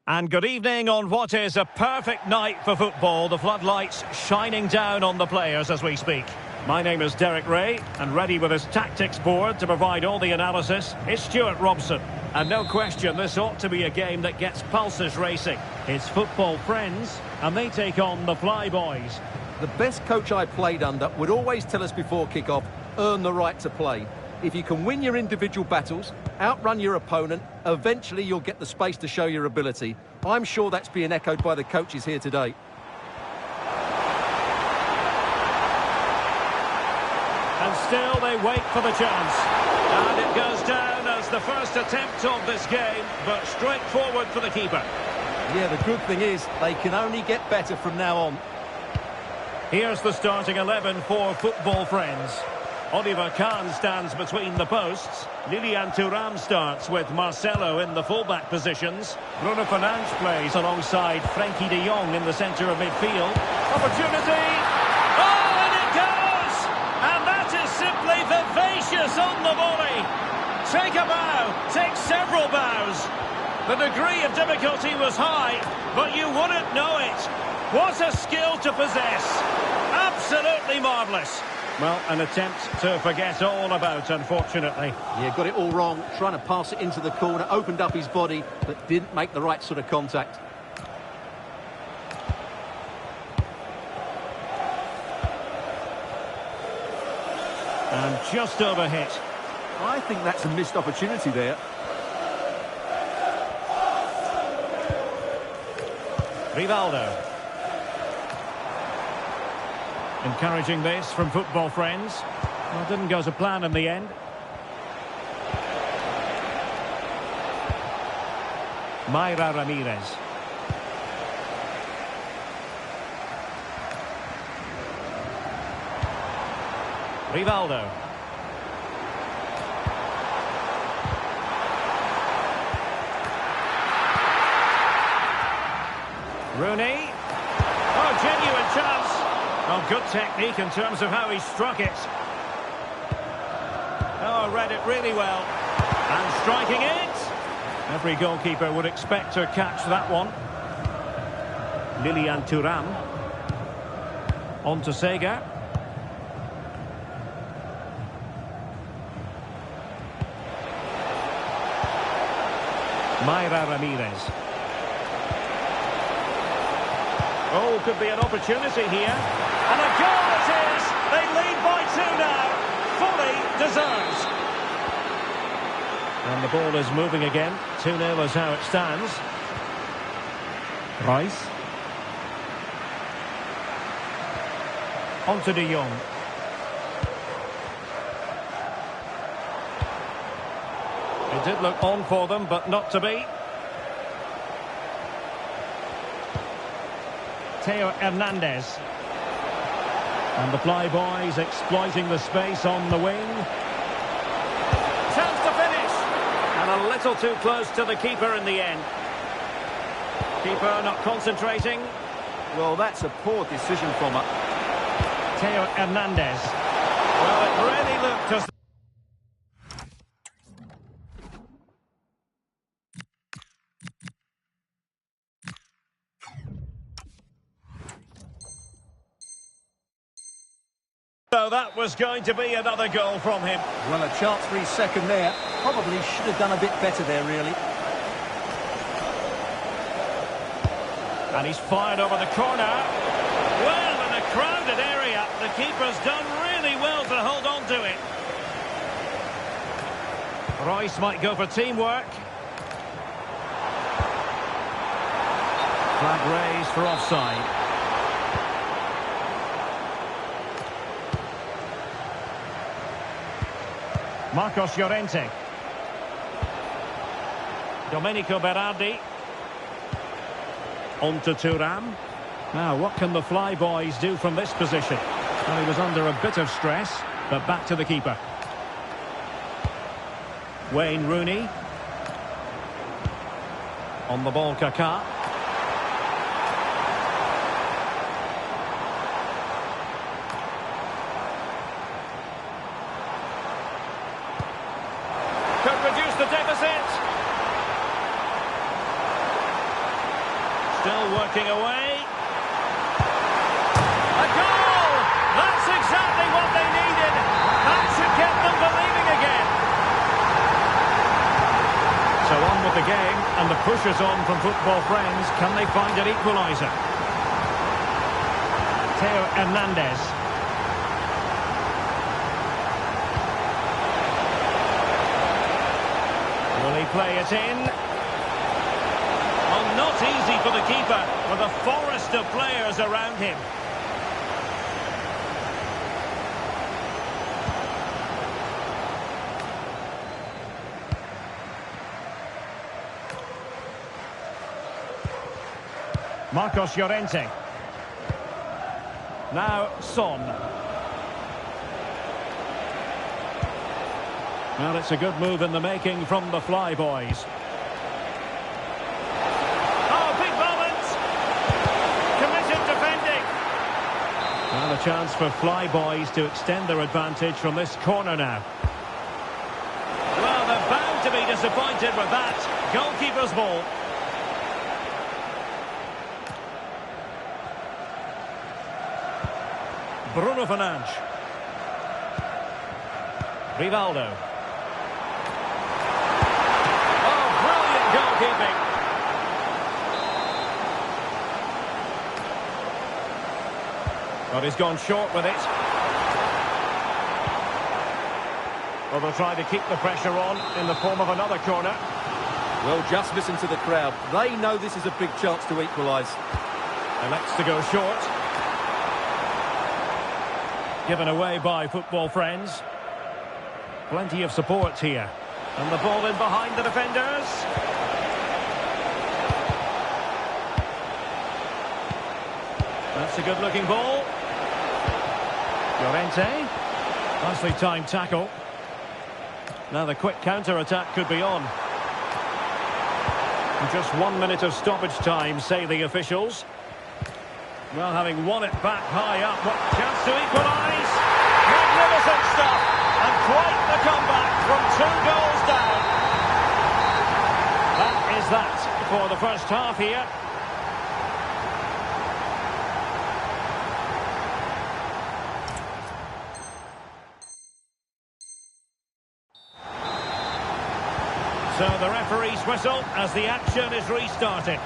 And good evening on what is a perfect night for football. The floodlights shining down on the players as we speak. My name is Derek Ray, and ready with his tactics board to provide all the analysis is Stuart Robson. And no question, this ought to be a game that gets pulses racing. It's football friends, and they take on the Flyboys. The best coach I played under would always tell us before kick-off, earn the right to play. If you can win your individual battles, outrun your opponent, eventually you'll get the space to show your ability. I'm sure that's being echoed by the coaches here today. And still they wait for the chance. And it goes down as the first attempt of this game, but straightforward for the keeper. Yeah, the good thing is they can only get better from now on. Here's the starting 11 for football friends. Oliver Kahn stands between the posts. Lilian Thuram starts with Marcelo in the fullback positions. Bruno Fernandes plays alongside Frenkie de Jong in the centre of midfield. Opportunity! Oh, and it goes! And that is simply vivacious on the volley. Take a bow, take several bows. The degree of difficulty was high, but you wouldn't know it. What a skill to possess. Absolutely marvellous. Well, an attempt to forget all about, unfortunately. Yeah, got it all wrong. Trying to pass it into the corner, opened up his body, but didn't make the right sort of contact. And just overhit. I think that's a missed opportunity there. Rivaldo. Encouraging this from football friends. Well, didn't go to plan in the end. Mayra Ramirez. Rivaldo. Rooney. Oh, genuine chance. Oh, good technique in terms of how he struck it. Oh, read it really well. And striking it. Every goalkeeper would expect to catch that one. Lilian Thuram. On to Sega. Mayra Ramirez. Oh, could be an opportunity here. And a goal it is! They lead by 2 now. Fully deserves. And the ball is moving again. 2-0 is how it stands. Rice. On to de Jong. It did look on for them, but not to be. Theo Hernandez. And the Flyboys exploiting the space on the wing. Chance to finish. And a little too close to the keeper in the end. Keeper not concentrating. Well, that's a poor decision from her. Theo Hernandez. Well, it really looked as... So that was going to be another goal from him. Well, a chance for his second there. Probably should have done a bit better there, really. And he's fired over the corner. Well, in a crowded area, the keeper's done really well to hold on to it. Royce might go for teamwork. Flag raised for offside. Marcos Llorente. Domenico Berardi. On to Thuram. Now, what can the Flyboys do from this position? Well, he was under a bit of stress, but back to the keeper. Wayne Rooney. On the ball, Kaká. Could reduce the deficit. Still working away. A goal! That's exactly what they needed. That should get them believing again. So on with the game, and the push is on from football friends. Can they find an equaliser? Theo Hernandez. Will he play it in? Well, not easy for the keeper, with a forest of players around him. Marcos Llorente. Now Son. Well, it's a good move in the making from the Fly Boys. Oh, big moment! Committed defending. Well, a chance for Fly Boys to extend their advantage from this corner now. Well, they're bound to be disappointed with that. Goalkeeper's ball. Bruno Fernandes. Rivaldo. Oh, brilliant goalkeeping. But he's gone short with it. Well, they'll try to keep the pressure on in the form of another corner. Well, just listen to the crowd. They know this is a big chance to equalise. Elects to go short. Given away by football friends. Plenty of support here. And the ball in behind the defenders. That's a good-looking ball. Llorente. Nicely timed tackle. Now the quick counter-attack could be on. And just 1 minute of stoppage time, say the officials. Well, having won it back high up, what chance to equalise? Magnificent stuff, and quite the comeback from 2 goals down. That is that for the first half here. So the referee's whistle as the action is restarted.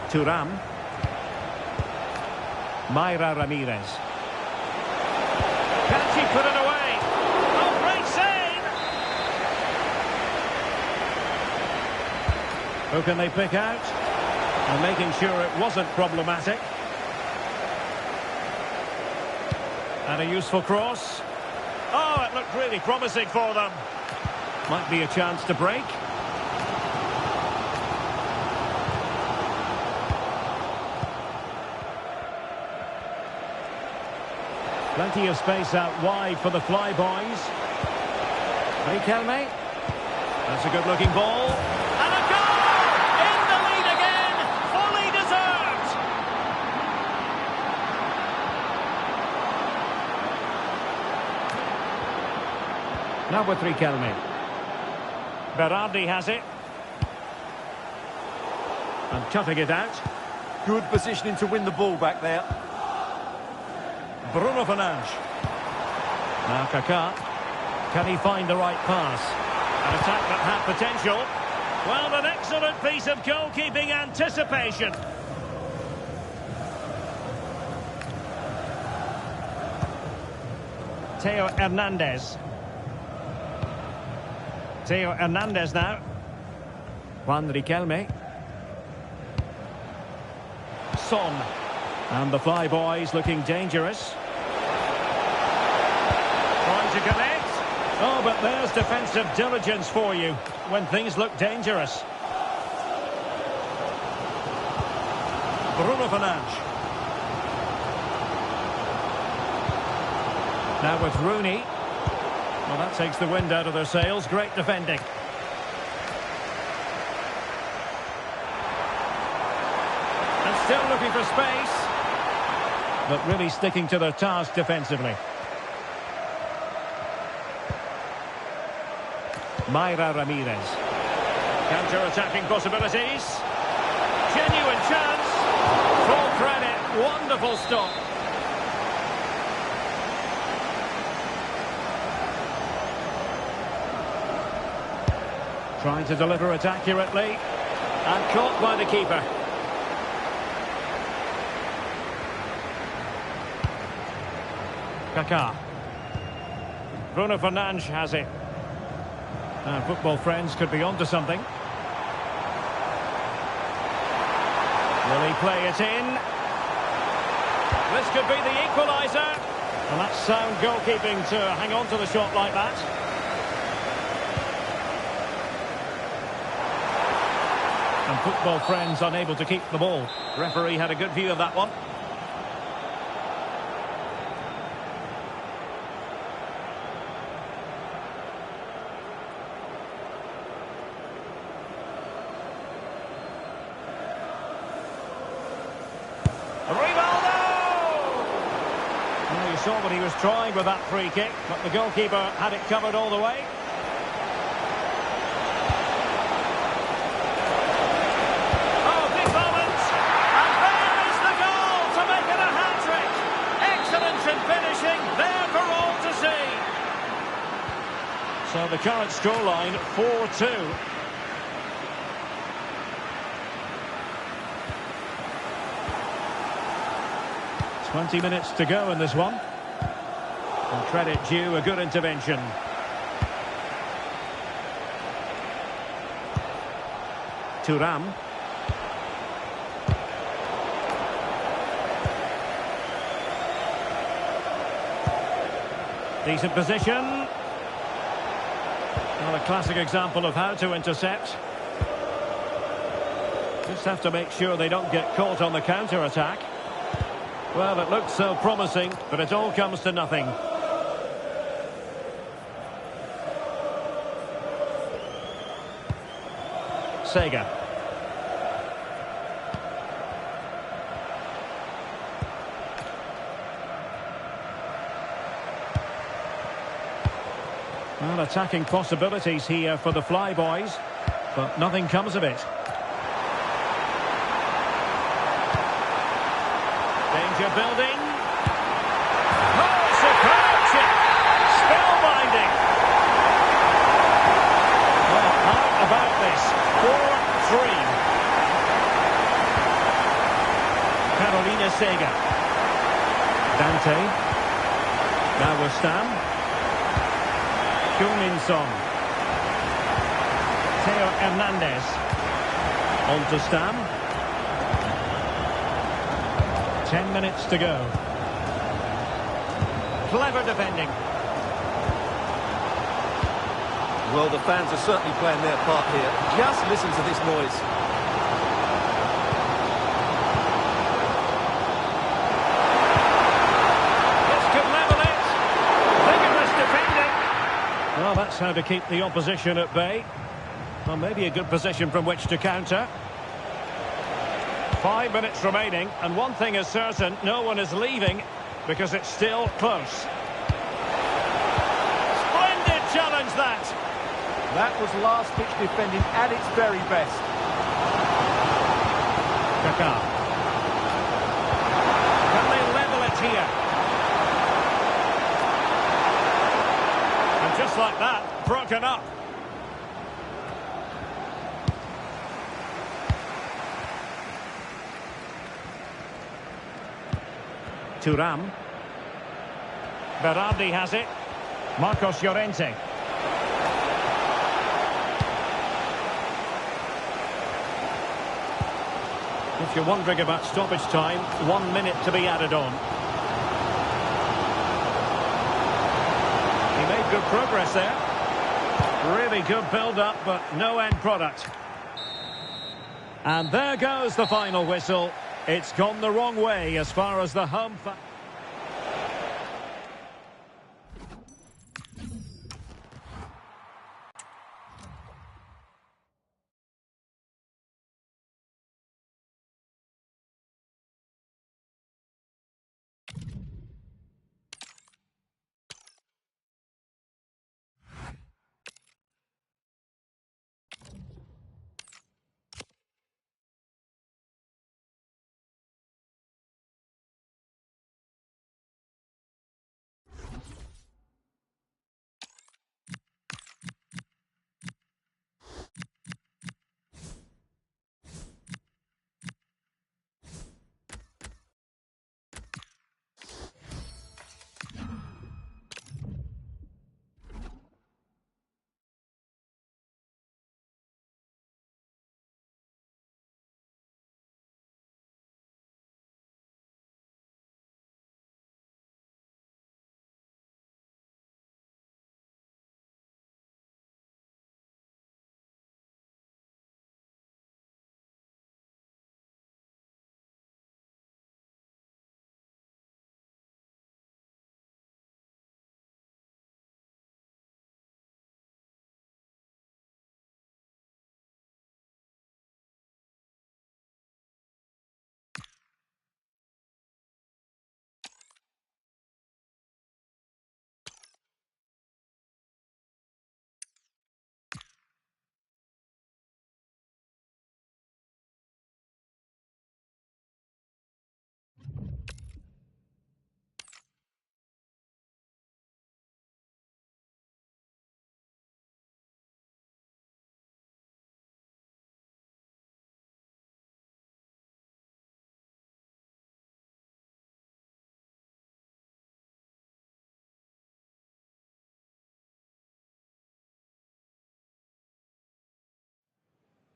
Thuram. Mayra Ramirez. Can she put it away? Oh, great save! Who can they pick out? And making sure it wasn't problematic. And a useful cross. Oh, it looked really promising for them. Might be a chance to break. Plenty of space out wide for the Fly Boys. Riquelme. That's a good-looking ball. And a goal! In the lead again! Fully deserved! Now with Riquelme. Berardi has it. And cutting it out. Good positioning to win the ball back there. Bruno Fernandes. Now Kaká. Can he find the right pass? An attack that had potential. Well, an excellent piece of goalkeeping anticipation. Theo Hernandez. Theo Hernandez now. Juan Riquelme. Son. And the Fly Boys looking dangerous. Trying to connect. Oh, but there's defensive diligence for you when things look dangerous. Bruno Fernandes. Now with Rooney. Well, that takes the wind out of their sails. Great defending. And still looking for space. But really sticking to their task defensively. Mayra Ramirez. Counter-attacking possibilities. Genuine chance. Full credit. Wonderful stop. Trying to deliver it accurately. And caught by the keeper. Kaká. Bruno Fernandes has it. And football friends could be onto something. Will he play it in? This could be the equaliser. And that's sound goalkeeping to hang on to the shot like that. And football friends unable to keep the ball. Referee had a good view of that one. Well, you saw what he was trying with that free kick, but the goalkeeper had it covered all the way. Oh, big moment! And there is the goal to make it a hat-trick! Excellence in finishing, there for all to see! So the current scoreline, 4-2. 20 minutes to go in this one. And credit due, a good intervention. Thuram. Decent position. Well, a classic example of how to intercept. Just have to make sure they don't get caught on the counter-attack. Well, it looked so promising, but it all comes to nothing. Sega. Well, attacking possibilities here for the Flyboys, but nothing comes of it. Danger building. Oh, superb chip. Spellbinding. Well, how about this? 4-3. Carolina Sega. Dante. Now Westam. Heung-min Son. Theo Hernandez. On to Stam. 10 minutes to go. Clever defending. Well, the fans are certainly playing their part here. Just listen to this noise. This could level it. Vigorous defending. Well, that's how to keep the opposition at bay. Well, maybe a good position from which to counter. 5 minutes remaining, and one thing is certain, no one is leaving because it's still close. Splendid challenge, that! That was last-pitch defending at its very best. Kaká. Can they level it here? And just like that, broken up. Thuram. Berardi has it. Marcos Llorente. If you're wondering about stoppage time, 1 minute to be added on. He made good progress there. Really good build-up, but no end product. And there goes the final whistle. It's gone the wrong way as far as the home...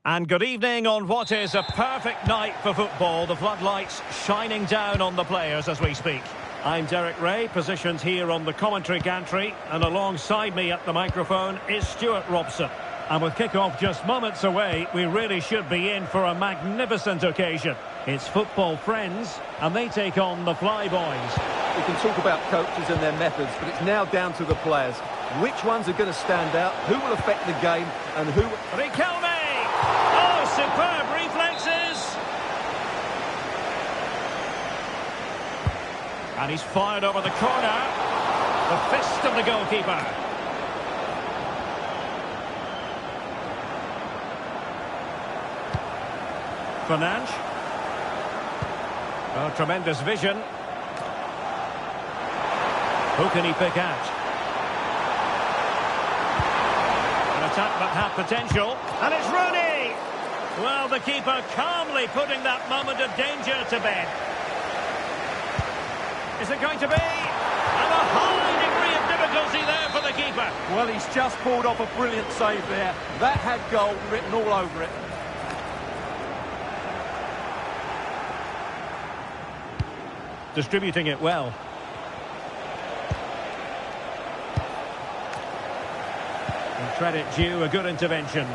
And good evening on what is a perfect night for football. The floodlights shining down on the players as we speak. I'm Derek Ray, positioned here on the commentary gantry, and alongside me at the microphone is Stuart Robson. And with kick-off just moments away, we really should be in for a magnificent occasion. It's football friends, and they take on the Flyboys. We can talk about coaches and their methods, but it's now down to the players. Which ones are going to stand out, who will affect the game, and who... Riquelme! Oh, superb reflexes! And he's fired over the corner. The fist of the goalkeeper. Fernandes. Oh, tremendous vision. Who can he pick out? An attack that had potential. And it's Rooney! Well, the keeper calmly putting that moment of danger to bed. Is it going to be? And a high degree of difficulty there for the keeper. Well, he's just pulled off a brilliant save there. That had goal written all over it. Distributing it well. And credit due, a good intervention.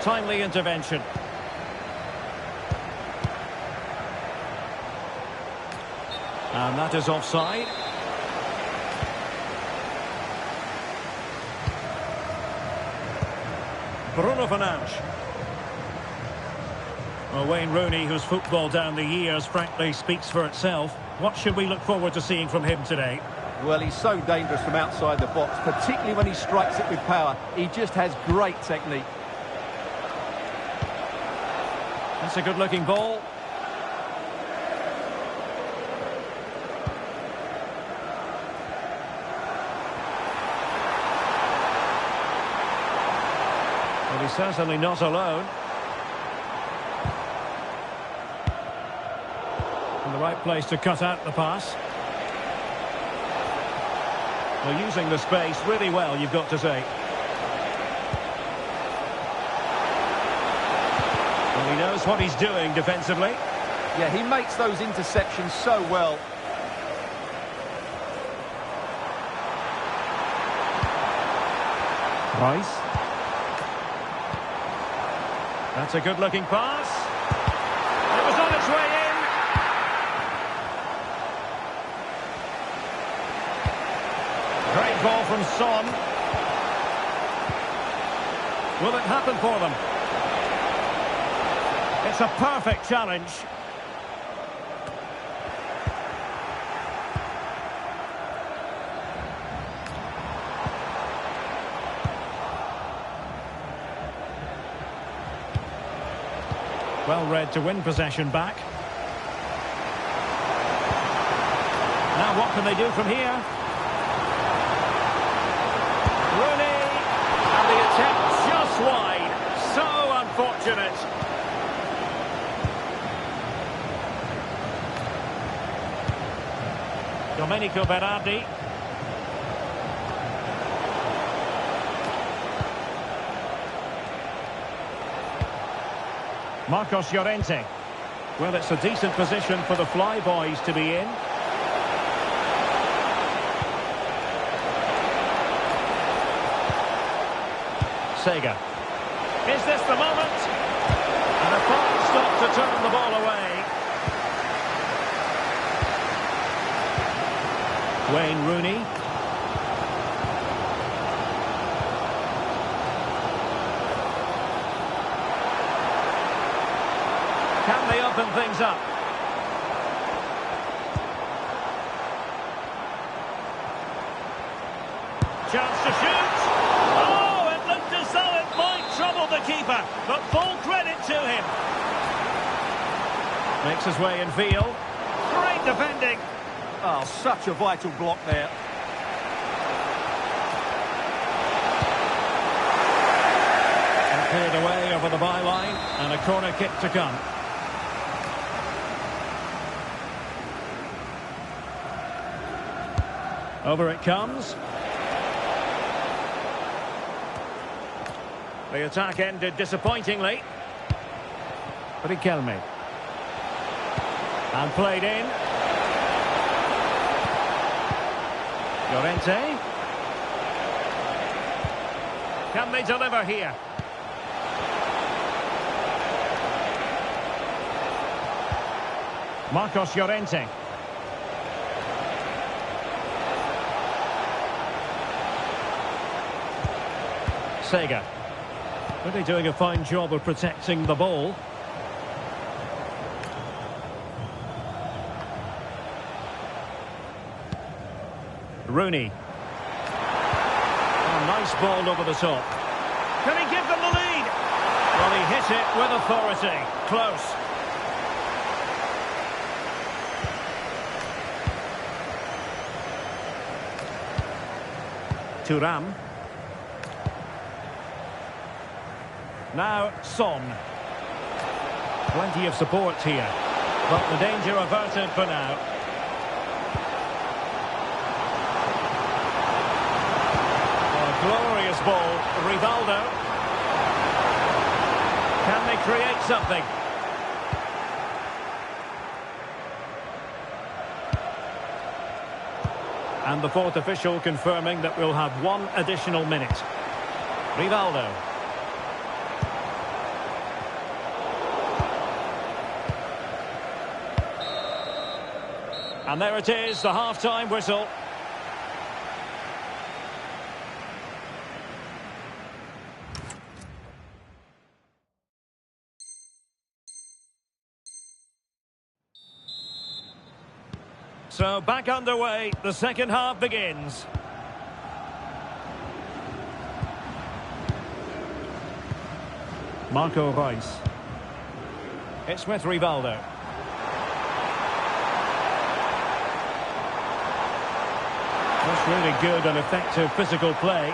Timely intervention. And that is offside. Bruno Fernandes. Well, Wayne Rooney, whose football down the years frankly speaks for itself. What should we look forward to seeing from him today? Well, he's so dangerous from outside the box, particularly when he strikes it with power. He just has great technique. That's a good-looking ball. Well, he's certainly not alone. In the right place to cut out the pass. Well, using the space really well, you've got to say. Well, he knows what he's doing defensively. Yeah, he makes those interceptions so well. Rice. That's a good-looking pass. It was on its way in. Great ball from Son. Will it happen for them? It's a perfect challenge. Well read to win possession back. Now what can they do from here? Rooney! And the attempt just wide. So unfortunate. Domenico Berardi. Marcos Llorente. Well, it's a decent position for the Flyboys to be in. Sega. Is this the moment? And a fine stop to turn the ball away. Wayne Rooney. Can they open things up? Chance to shoot. Oh, it looked as though it might trouble the keeper, but full credit to him. Makes his way in field. Great defending. Oh, such a vital block there. And cleared away over the byline, and a corner kick to come. Over it comes. The attack ended disappointingly. Riquelme. And played in. Llorente. Can they deliver here? Marcos Llorente. Sega. Really doing a fine job of protecting the ball. Rooney. Oh, nice ball over the top. Can he give them the lead? Well, he hit it with authority. Close. Thuram. Now Son. Plenty of support here, but the danger averted for now. Glorious ball, Rivaldo. Can they create something? And the fourth official confirming that we'll have one additional minute. Rivaldo. And there it is, the half-time whistle. So back underway, the second half begins. Marco Reus. It's with Rivaldo. That's really good and effective physical play.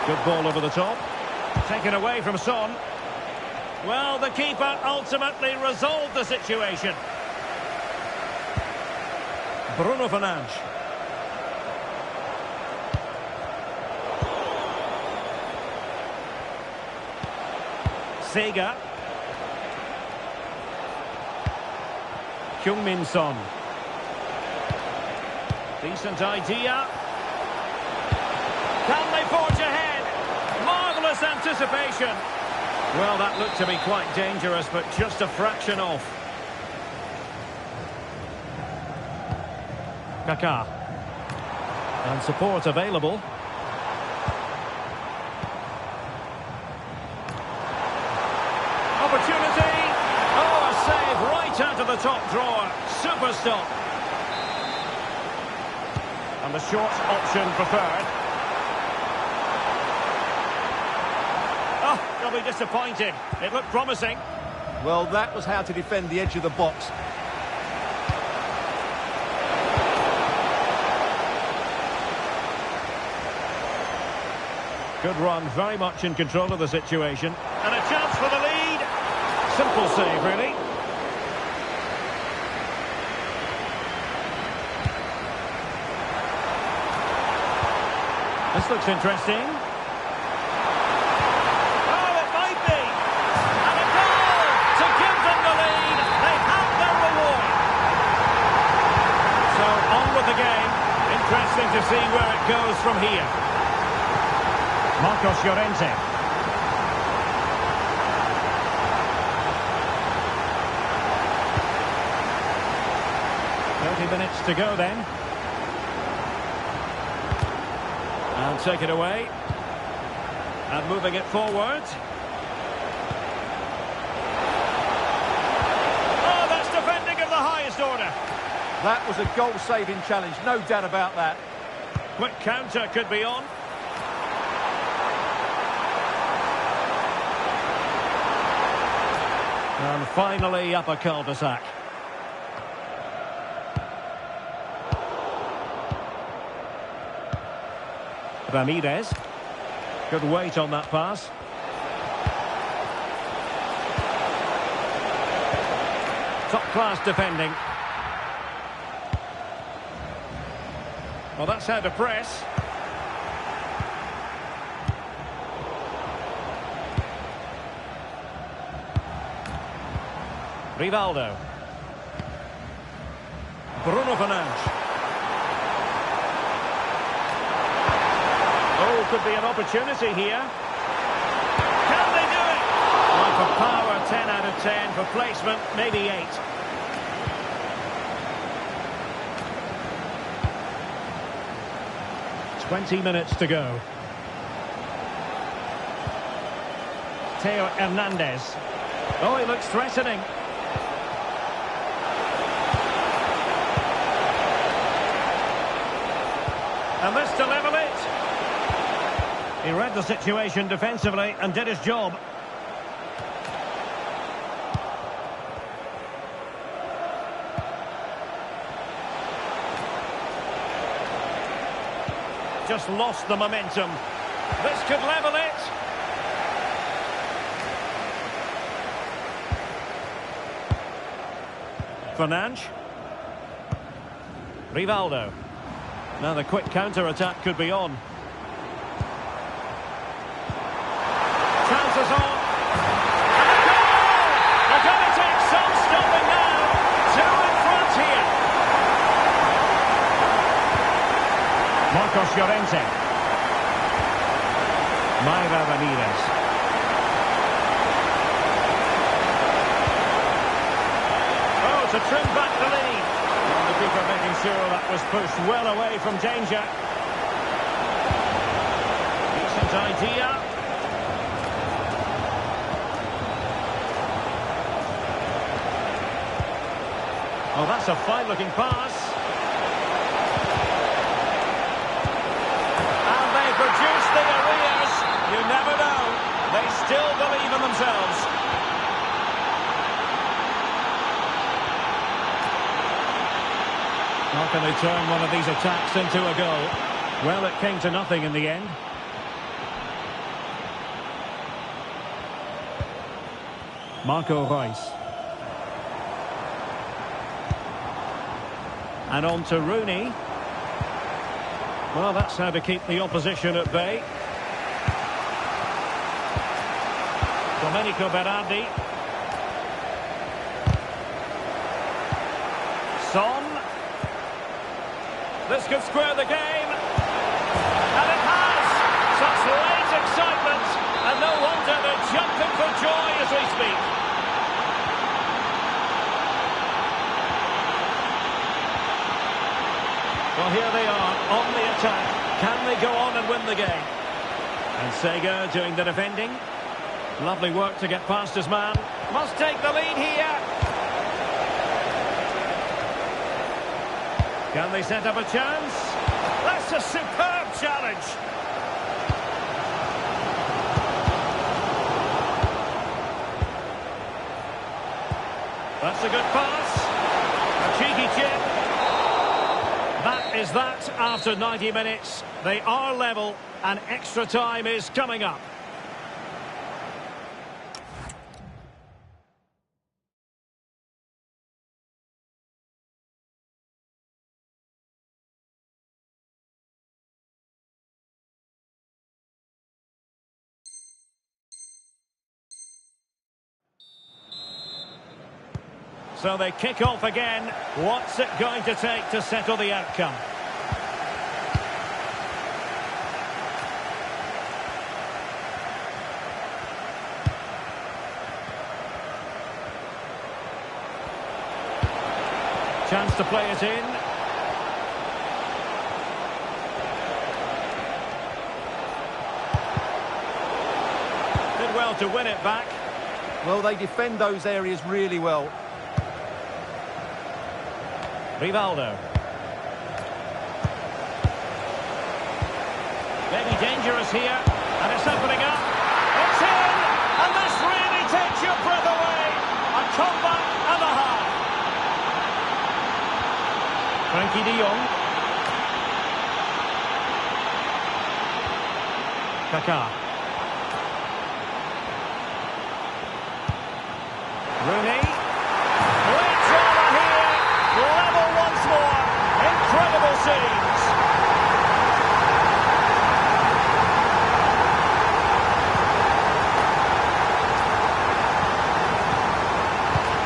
Good ball over the top. Taken away from Son. Well, the keeper ultimately resolved the situation. Bruno Fernandes. Sega. Heung-min Son. Decent idea. Can they forge ahead? Marvellous anticipation. Well, that looked to be quite dangerous, but just a fraction off. Kaká. And support available. Opportunity. Oh, a save right out of the top drawer. Super stop. And the short option preferred. Oh, they'll be disappointed. It looked promising. Well, that was how to defend the edge of the box. Good run, very much in control of the situation. And a chance for the lead. Simple save, really. This looks interesting. Oh, it might be. And a goal to give them the lead. They have their reward. So, on with the game. Interesting to see where it goes from here. Marcos Llorente. Minutes to go then. And take it away. And moving it forward. Oh, that's defending of the highest order. That was a goal-saving challenge, no doubt about that. Quick counter could be on. And finally up a cul-de-sac. Ramirez. Good weight on that pass. Class defending. Well, that's how to press. Rivaldo. Bruno Fernandes. Oh, could be an opportunity here. Can they do it? Well, for power, 10 out of 10. For placement, maybe 8. "20 minutes to go. Theo Hernandez. Oh, he looks threatening. And this to level it. He read the situation defensively and did his job. Just lost the momentum. This could level it. Fernandes. Rivaldo. Now the quick counter-attack could be on. Chances on. And a goal! They're going to take some stopping now. 2 in front here. Marcos Llorente. Mayra Ramirez. Oh, to trim back the lead. And the keeper making sure that was pushed well away from danger. Decent idea. Oh, that's a fine-looking pass. And they produce the arrears. You never know. They still believe in themselves. How can they turn one of these attacks into a goal? Well, it came to nothing in the end. Marco Reus. And on to Rooney. Well, that's how to keep the opposition at bay. Domenico Berardi. Son. This could square the game. And it has! Such late excitement. And no wonder they're jumping for joy as we speak. Well, here they are on the attack. Can they go on and win the game? And Sega doing the defending. Lovely work to get past his man. Must take the lead here. Can they set up a chance? That's a superb challenge. That's a good pass. A cheeky chip. That is that after 90 minutes. They are level and extra time is coming up. So they kick off again. What's it going to take to settle the outcome? Chance to play it in. Did well to win it back. Well, they defend those areas really well. Rivaldo. Maybe dangerous here, and it's opening up. It's in, and this really takes your breath away. A comeback and a half. Frankie de Jong. Kaká. Rooney. Great try. scenes.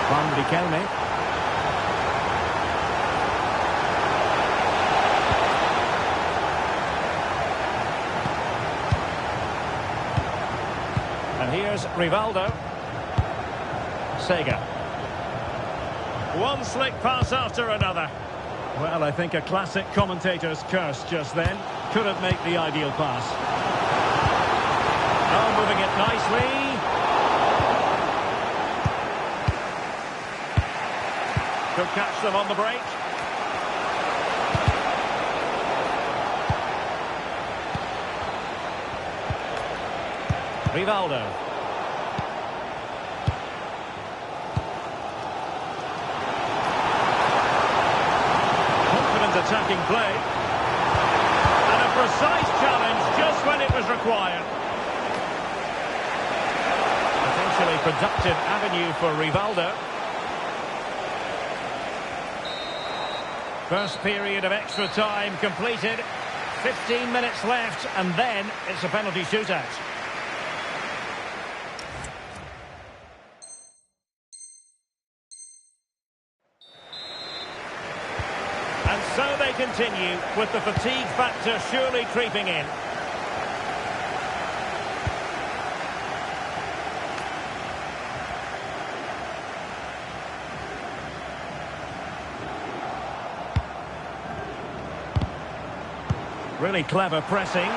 Van Riquelme. And here's Rivaldo. Sega. One slick pass after another. Well, I think a classic commentator's curse just then. Couldn't make the ideal pass. Oh, moving it nicely. Could catch them on the break. Rivaldo. Confident attacking play. And a precise challenge just when it was required. Potentially productive avenue for Rivaldo. First period of extra time completed. 15 minutes left, and then it's a penalty shootout. And so they continue, with the fatigue factor surely creeping in. Really clever pressing.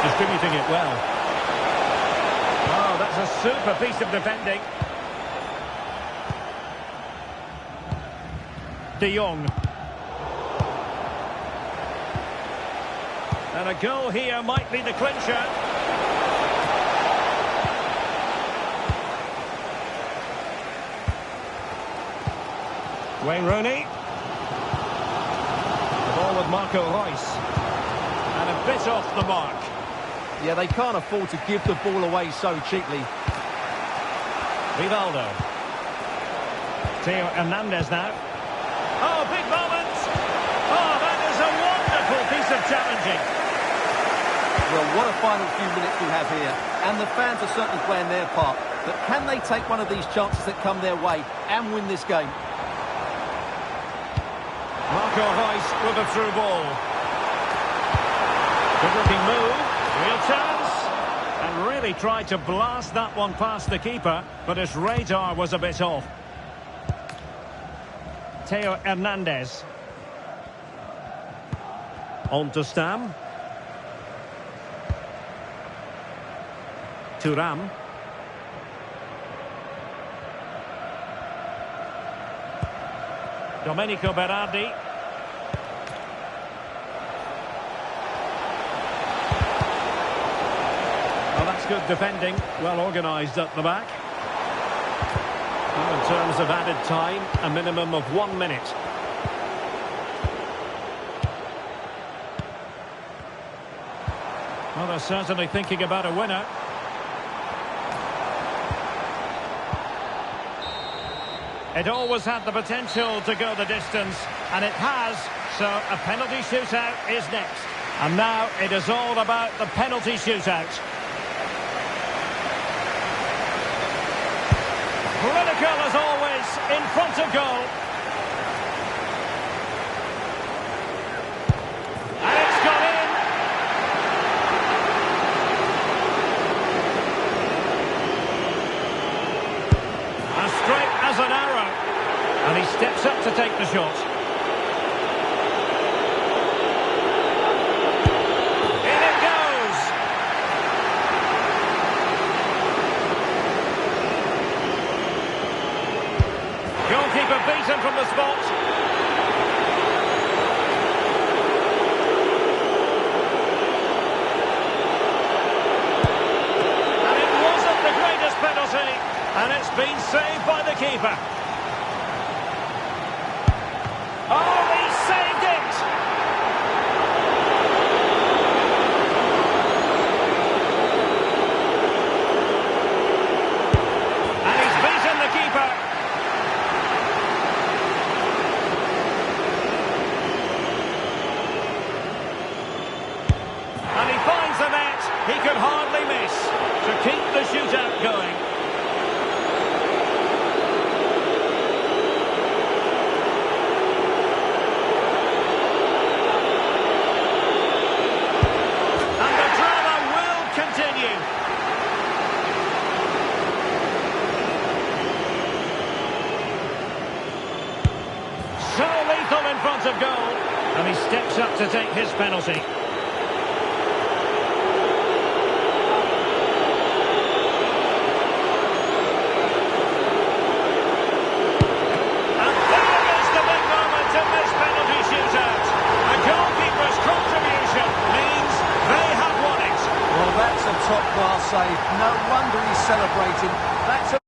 Distributing it well. Oh, that's a super piece of defending. De Jong. And a goal here might be the clincher. Wayne Rooney. The ball with Marco Reus. And a bit off the mark. Yeah, they can't afford to give the ball away so cheaply. Rivaldo. Theo Hernandez now. Oh, big moment! Oh, that is a wonderful piece of challenging. Well, what a final few minutes we have here. And the fans are certainly playing their part. But can they take one of these chances that come their way and win this game? Marco Reus with a through ball. Good looking move. Real chance. And really tried to blast that one past the keeper, but his radar was a bit off. Theo Hernandez. On to Stam. Thuram. Domenico Berardi. Well, that's good defending. Well organised at the back. Well, in terms of added time, a minimum of 1 minute. Well, they're certainly thinking about a winner. It always had the potential to go the distance, and it has, so a penalty shootout is next. And now it is all about the penalty shootout. Critical as always, in front of goal. And it's gone in. As straight as an arrow. And he steps up to take the shot. In it goes! Goalkeeper beaten from the spot. And it wasn't the greatest penalty. And it's been saved by the keeper. Oh, he saved it! in front of goal. And he steps up to take his penalty. Top-class save. No wonder he's celebrating. That's a